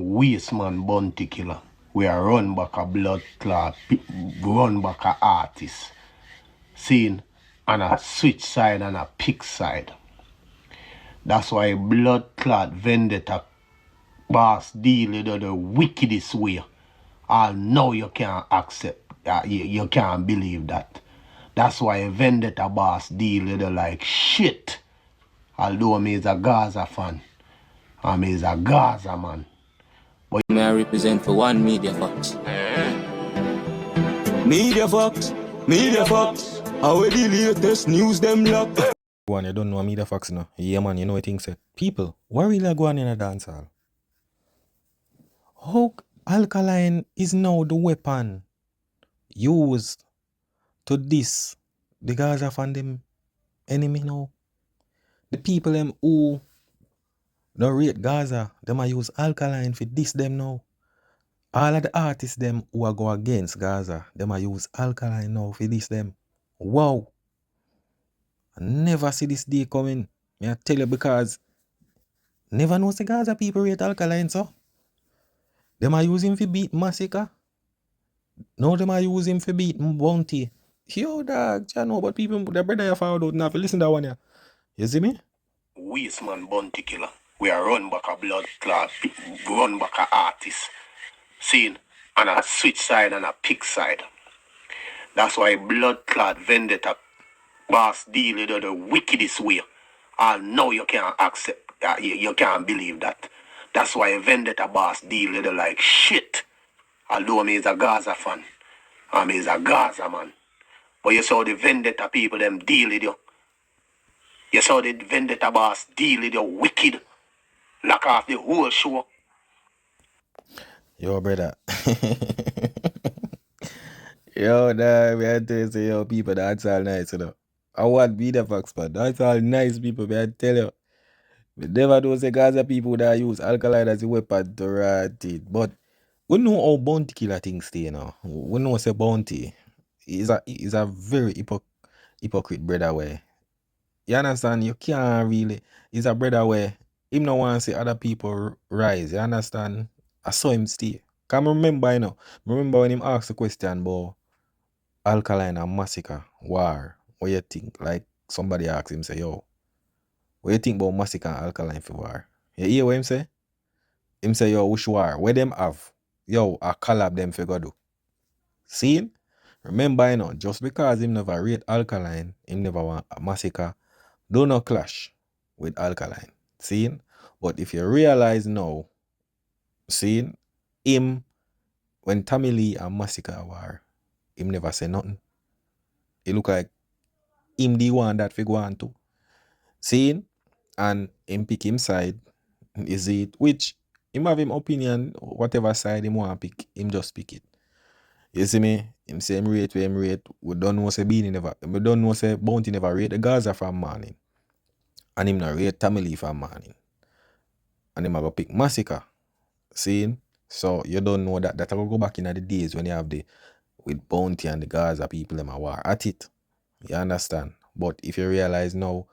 waste man bounty killer. We are run back a blood clot, run back a artist. Seen on a switch side and a pick side. That's why blood clot vendetta boss deal with the wickedest way. All now you can't accept that. You can't believe that. That's why vendetta boss deal with it like shit. Although me is a Gaza fan. And me is a Gaza man. But may I represent for one media fox. Media fox. How the latest news them lock. Go on, you don't know media fox now. Yeah man, you know what things say. People, what really go on in a dancehall? How Alkaline is now the weapon used to diss the Gaza fan them enemy now. The people them who don't rate Gaza, them a use Alkaline for diss them now. All of the artists them who are go against Gaza, them a use Alkaline now for diss them. Wow. I never see this day coming. I tell you because never know the Gaza people rate Alkaline so. Them are using for beat Massacre. Now them are using for beat Bounty. Yo dog, you know but people, the brother you found out now, listen to that one here. You see me? Waste man bounty killer. We are run back a blood clot, run back a artist. Seen on a switch side and a pick side. That's why blood clot vendetta boss deal with the wickedest way. All now you can't accept that. You can't believe that. That's why vendetta boss deal with it like shit. Although me is a Gaza fan. And me is a Gaza man. But you saw the vendetta people them deal with you. You saw the vendetta boss deal with you wicked. Lock off the whole show. Yo brother. Yo dog, we had to say yo people that's all nice, you know. I want be the fox man. That's all nice people, man. I tell you. We never do say Gaza people that use Alkaline as a weapon to rat it. But we know how bounty killer things stay now. We know say bounty is a very hypocrite brother way. You understand? You can't really. He's a brother where him no want to see other people rise. You understand? I saw him stay. Can remember, you know. Remember when him asked the question about Alkaline and Massacre war. What you think? Like somebody asked him, say, yo, what you think about Massacre and Alkaline for war? You hear what him say? Him say, yo, which war? Where them have? Yo, I collab them for go do. See? Remember, you know, just because him never rate Alkaline, him never want a Massacre, do not clash with Alkaline. See? But if you realize now, see, him, when Tommy Lee and Massacre war, him never say nothing. It look like him the one that figure on too. See? And him pick him side. Is it which him have him opinion, whatever side him want pick, him just pick it. You see me? Him say him rate where him rate. We don't know say Beanie never. We don't know say Bounty never rate the Gaza from morning. And him not rate Tommy Lee from morning. And him a go pick Massacre. See? So you don't know that. That will go back in the days when you have the with Bounty and the Gaza people them a war at it. You understand? But if you realize now,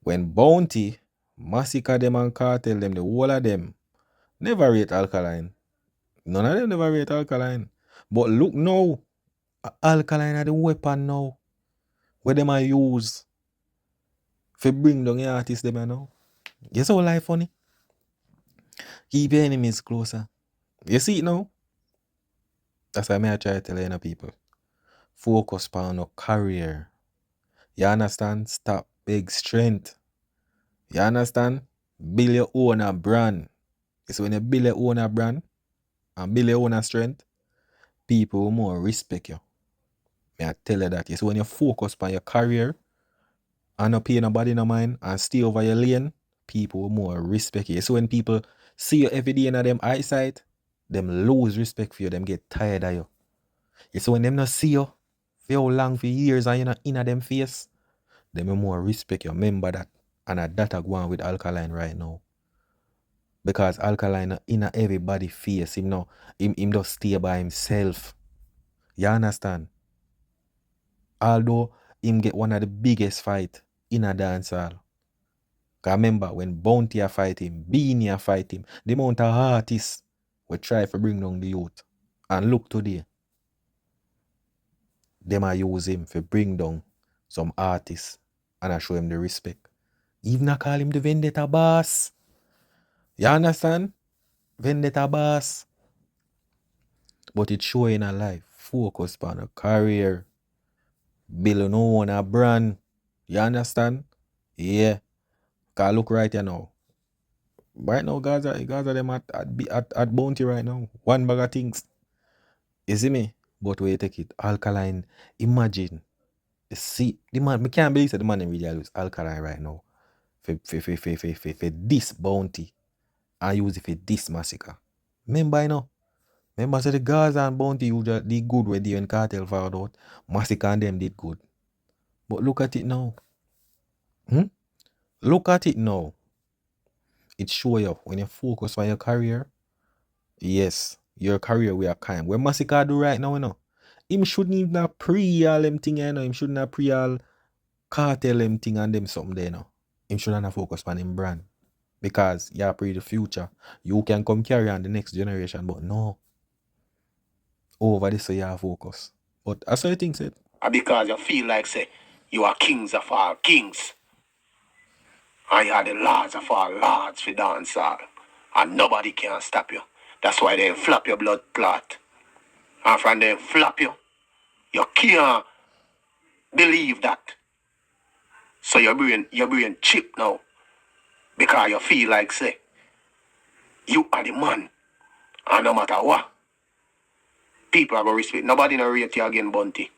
when Bounty, Massacre them and Cartel them, the whole of them never rate Alkaline. None of them never rate Alkaline. But look now, Alkaline are the weapon now. Where them are use for bring down the artists them now. You see how life funny? Keep your enemies closer. You see it now? That's why I try to tell you people. Focus on your career. You understand? Stop big strength. You understand? Build your own brand. So when you build your own brand and build your own strength, people will more respect you. I tell you that. So when you focus on your career and not pay nobody no mind and stay over your lane, people will more respect you. So when people see you every day in them eyesight, them lose respect for you, them get tired of you. So when them not see you for how long, for years, and you're not in them face, them will more respect you. Remember that. And that are going with Alkaline right now. Because Alkaline in everybody face. Him just stay by himself. You understand? Although him get one of the biggest fight in a dancehall. Cause remember when Bounty a fight him, Beanie a fight him, the amount of artists we try to bring down the youth. And look today, them a use him to bring down some artists and I show him the respect. Even I call him the vendetta boss. You understand? Vendetta boss. But it's showing a life. Focus on a career. Build no one a brand. You understand? Yeah. Cause look right here now. Right now, Gaza them at bounty right now. One bag of things. You see me? But where you take it? Alkaline. Imagine. See, the man, I can't believe that the man in really use Alkaline right now. For this bounty. And use it for this massacre. Remember, you know? Remember, so the Gaza and bounty usually did good when they and cartel found out. Massacre and them did good. But look at it now. Look at it now. It show you when you focus on your career. Yes, your career we are kind. When Massacre do right now, you know. Him shouldn't even have pre all them thing, you know. Him shouldn't have pre all cartel them thing and them something there, you know. Him shouldn't have focused on him brand. Because you are pre the future. You can come carry on the next generation, but no. Over this so you have focus. But that's what I think said. Because you feel like, say, you are kings of all kings. And you are the lords of all lords for dancehall. And nobody can stop you. That's why they flap your blood clot. And from them flap you can't believe that. So your brain chip now. Because you feel like, say, you are the man. And no matter what, people are going to respect. Nobody no rate you again, Bunty.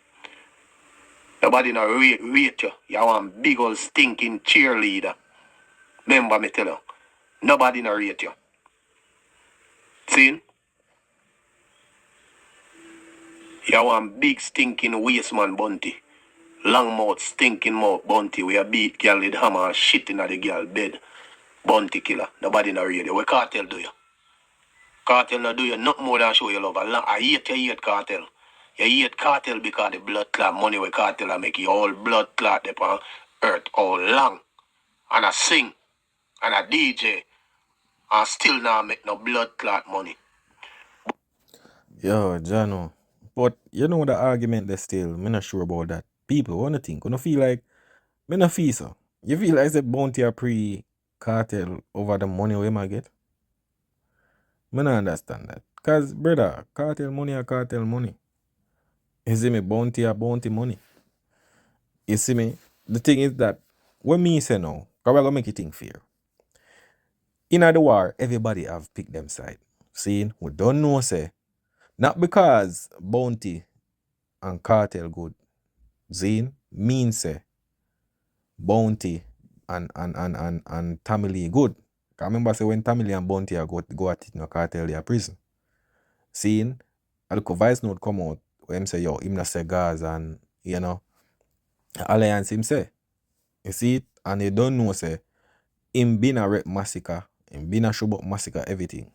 Nobody no rate you. You are one big old stinking cheerleader. Remember me tell you. Nobody no rate you. See? You are one big stinking waste man, Bunty. Long mouth, stinking mouth, Bunty. We a beat girl with hammer and shit in the girl bed. Bunty killer. Nobody no rate you. What cartel do you? Cartel no do you nothing more than show you love. I hate cartel. You hate cartel because the blood clot money with cartel I make you all blood clot upon earth all long. And I sing and I DJ and still now make no blood clot money. Yo, Jano. But you know the argument there still. I'm not sure about that. People wanna think, wanna feel like me not feel so. You feel like the bounty a pre cartel over the money we might get? Me not understand that. Cause brother, cartel money a cartel money. You see me, bounty a bounty money. You see me? The thing is that when me say no, cause we're gonna make it think fair. In the war, everybody have picked them side. See, we don't know say. Not because bounty and cartel good. Zine mean say bounty and family good. Cause remember say when family and bounty are go at it no cartel they are prison. Seeing a look voice note come out where him say yo him not say gas and you know alliance him say. You see it and you don't know say him been a rep massacre, him been a showboat massacre everything.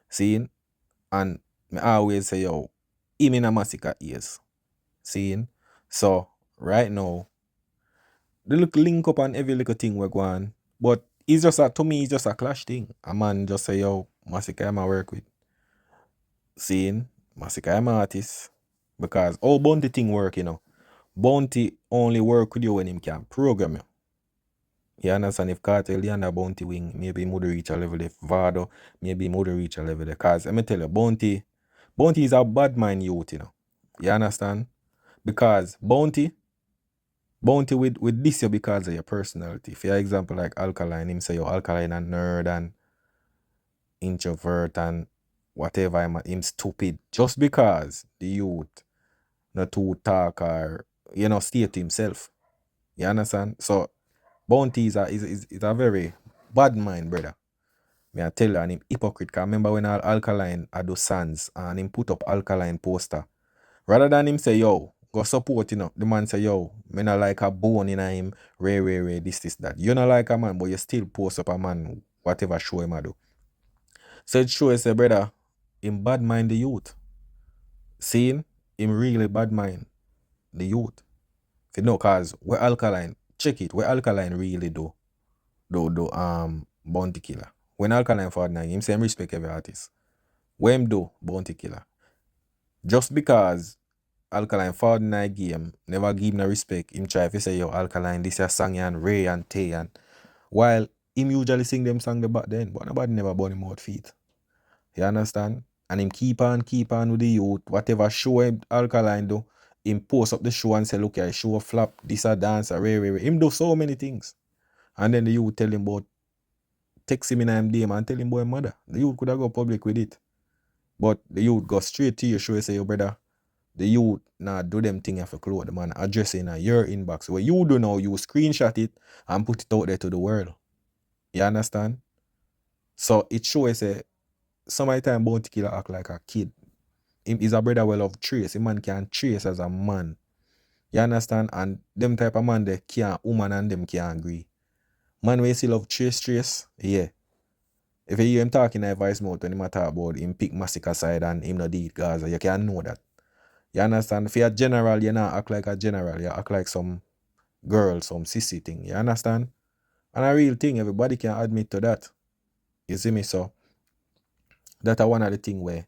Seeing and me always say yo him in a massacre yes. Seeing so right now they look link up on every little thing we're going. But it's just to me, it's just a clash thing. A man just say, yo, Massacre I'm a work with. Seeing Massacre I'm an artist. Because all Bounty thing work, you know. Bounty only work with you when him can program you. You understand? If Cartel and a Bounty wing, maybe he would reach a level. If Vado, maybe he would reach a level. Because let me tell you, Bounty is a bad mind youth, you know. You understand? Because Bounty with this you because of your personality. For example, like Alkaline, him say, yo, Alkaline and nerd and introvert and whatever, him stupid. Just because the youth not too talk or, you know, stay to himself. You understand? So, Bounty is a very bad mind, brother. Me I tell you, and him hypocrite. Cause remember when Alkaline had those sons and him put up Alkaline poster. Rather than him say, yo, go support, you know. The man say, yo, me not like a bone in him, ray, this, that. You not like a man, but you still post up a man, whatever show him a do. So it shows, say, brother, him bad mind the youth. Seeing him really bad mind the youth. If you know, cause where Alkaline, check it, where Alkaline really do Bounty Killer. When Alkaline for now, him say him respect every artist. What him do, Bounty Killer? Just because Alkaline fought in that game, never give him no respect. Him try to say, yo, Alkaline, this is song and Ray and Tay and while him usually sing them song back then, but nobody never burn him out feet. You understand? And him keep on with the youth. Whatever show him Alkaline do, him post up the show and say, look, I show flap, this a dance, a Ray. Him do so many things. And then the youth tell him about, text him in him DM and tell him about him mother. The youth could have go public with it. But the youth go straight to your show and say, yo, brother, the youth do them thing for clothes, the man address in your inbox. What you do now, you screenshot it and put it out there to the world. You understand? So it shows say some of the time Bounty Killer act like a kid. Him is a brother well of trace. A man can trace as a man. You understand? And them type of man they can't, woman and them can't agree. Man when you see love trace, yeah. If you hear him talking in a voice mode when him talk about him pick massacre side and him no deed Gaza, you can know that. You understand? If you're a general, you not act like a general. You act like some girl, some sissy thing. You understand? And a real thing, everybody can admit to that. You see me? So, that's one of the things where you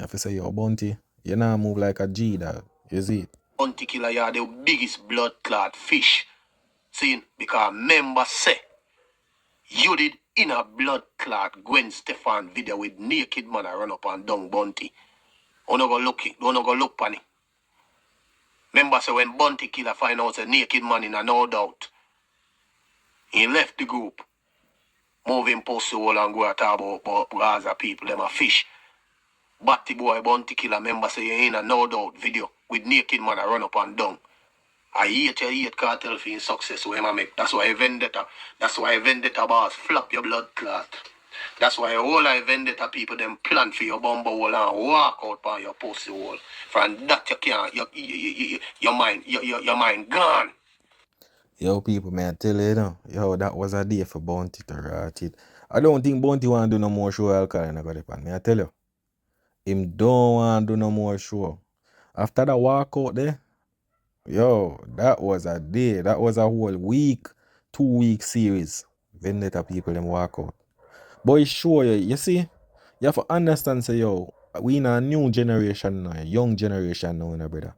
have to say, yo, Bounty, you now move like a G, dog. You see it? Bounty Killer, you are the biggest blood clot fish. See, because members say, you did in a blood clot Gwen Stefan video with naked man I run up and down Bounty. Don't go look pan it. Remember, so when Bounty Killer find out a naked man in a no doubt, he left the group, moving post the wall and go talk about Gaza people, them a fish. Batty boy Bounty Killer, member say you in a no doubt video with naked man I run up and down. I hate cartel for his success so him make. That's why vendetta boss flop your blood clot. That's why all I vendetta people them plan for your bumper wall and walk out by your pussy wall. From that you can't your mind gone. Yo, people, man, I tell you, yo, that was a day for Bounty to rat it. I don't think Bounty want to do no more show Alkaline. I got it, man. I tell you, him don't want to do no more show. After that walk out there, yo, that was a day. That was a whole week, 2 week series. Vendetta people them walk out. But it's sure you see, you have to understand, say, yo, we in a new generation now, young generation now, brother.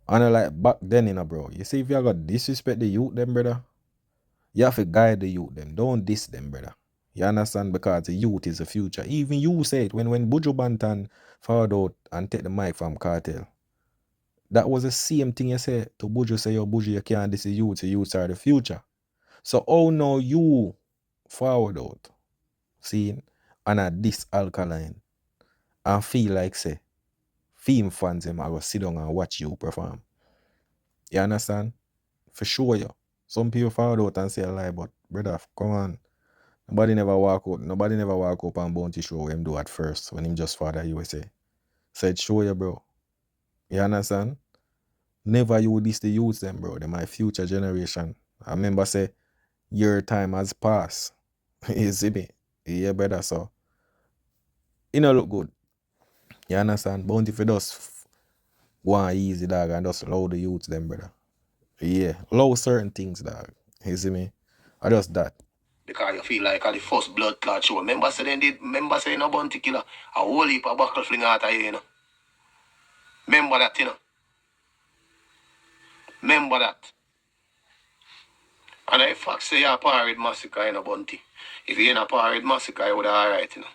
And like back then, bro. You see, if you got disrespect the youth, them, brother, you have to guide the youth, them. Don't diss them, brother. You understand? Because the youth is the future. Even you say it when Buju Banton found out and take the mic from Cartel. That was the same thing you said to Buju. Say, yo, Buju, you can't diss the youths are the future. So, oh no, you forward out, see, and at this Alkaline, and feel like, say, film fans, them, I go sit down and watch you perform. You understand? For sure, yo. Some people found out and say a lie, but brother, come on. Nobody never walk up and Bounty show what him do at first when him just father USA. Said show you, bro. You understand? Never you diss the youths them, bro. They're my future generation. I remember say your time has passed. You see me? Yeah, brother, so it no look good. You understand? Bounty for just go on easy, dog, and just allow the youths them, brother. Yeah, allow certain things, dog. You see me? I just that. Because you feel like the first blood clot show. Remember say no Bounty Killer, a whole heap of buckle fling out of you, you know. Remember that, you know. Remember that. And I fact say you're a parade massacre, you know, Bounty. If you ain't a parade massacre, you would have alright, you know.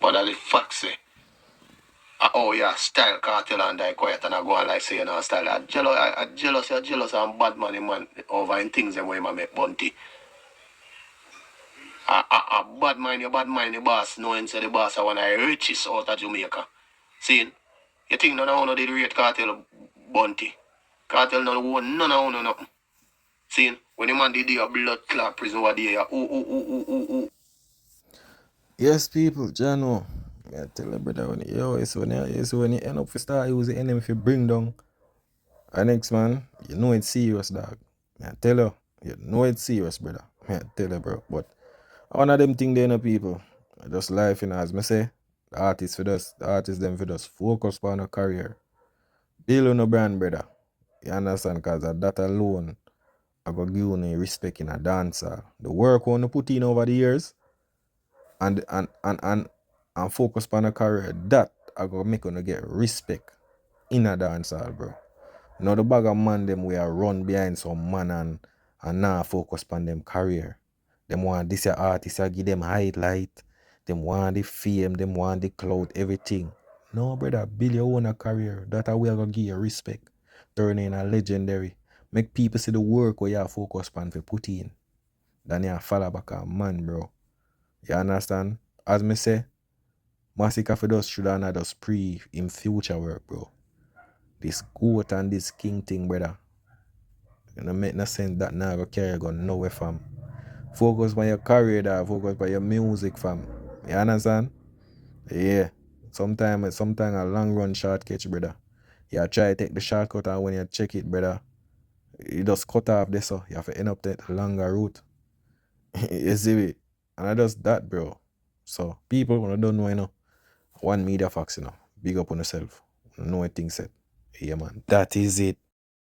But that the fact say, oh yeah, style cartel and die quiet and I go on like say, you know, style. I jealous and bad man over in things and way I make Bounty. I bad mind the boss, knowing say the boss are one of the richest out of Jamaica. See, you think none of did rate cartel Bounty. Cartel none of nothing. See, when the man did a blood clot prison over there, Yes, people, Jano. I tell you, brother, when you end up for start use the enemy if you bring down a next man, you know it's serious, dog. I tell you know it's serious, brother. I tell you, bro. But one of them thing there, no people. Just life, you know, as me say, the artists them for just focus on a career. Build on a brand, brother. You understand? Because that alone, I go give you no respect in a dancer. The work you want to put in over the years, and and focus on a career, that I gonna make you get respect in a dancehall, bro. Now the bag of man them we are run behind some man and now focus on them career. Them want this your artist, I give them highlight. Them want the fame, them want the clout, everything. No, brother, build your own career. That a way I gonna give you respect. Turn in a legendary. Make people see the work where you focus on for put in. Then you follow back a man, bro. You understand? As me say, Massacre for us should not just pre in future work, bro. This goat and this king thing, brother. You know, make no sense that now go carry gun nowhere, fam. Focus on your career, da. Focus on your music, fam. You understand? Yeah. Sometimes a long run short catch, brother. You try to take the shortcut and when you check it, brother, you just cut off this, so you have to end up that longer route. You see it? And I just that, bro. So people when I don't know, you know, one media facts, you know. Big up on yourself. Know what things said. Yeah, man. That is it.